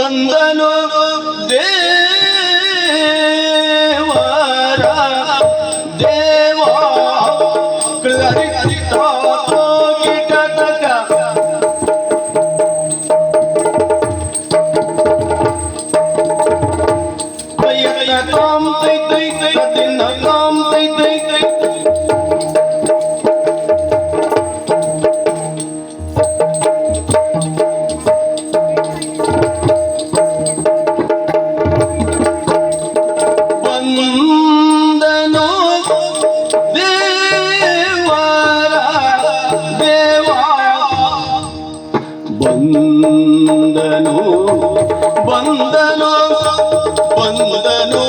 ಬಂದನು ದೇವರ ದೇವ ಬಂದನು ಬಂದನು ಬಂದನು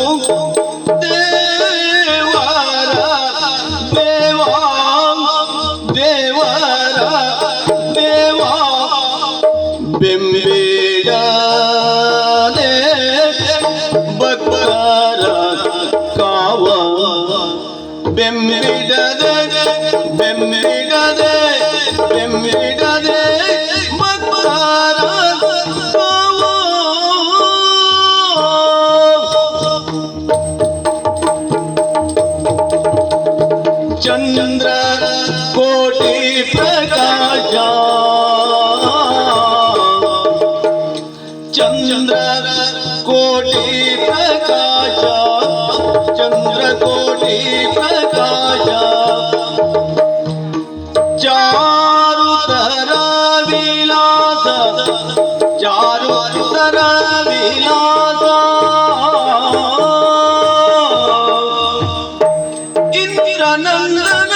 ದೇವರ ದೇವ ದೇವರ ದೇವ ಬೆಂಬಿಡದೆ ಭಕ್ತರ ಕಾವ ಬೆಂಬಿಡದೆ ಬೆಂಬಿಡದೆ ಬೆಂಬಿಡದೆ ಚಂದ್ರ ಕೋಟಿ ಪ್ರಕಾಶ ಚಂದ್ರ ಕೋಟಿ ಪ್ರಕಾಶ ಚಂದ್ರ ಕೋಟಿ ಪ್ರಕಾಶ ಚಾರು ತರ ವಿಲಾಸ ಚಾರು ತರ ವಿಲಾಸ ಇಂದ್ರನಂದನ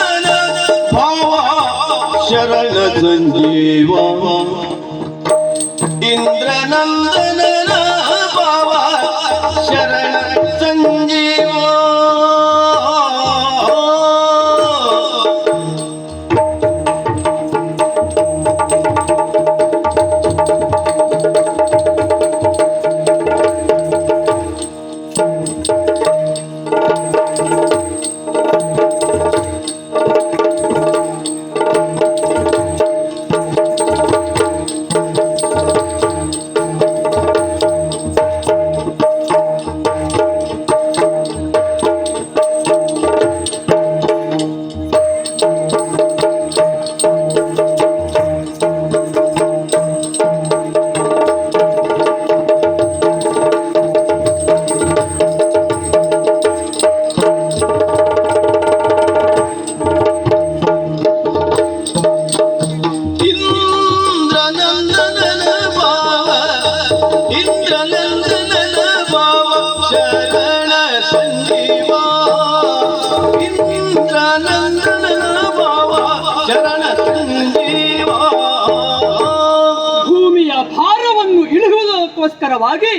ಭಾವ ಶರಣ ಸಂಜೀವ ಇಂದ್ರನಂದನ ಭಾವ ಶರಣ ಸಂಜೀವ ಭೂಮಿಯ ಭಾರವನ್ನು ಇಳಿಸುವುದಕ್ಕೋಸ್ಕರವಾಗಿ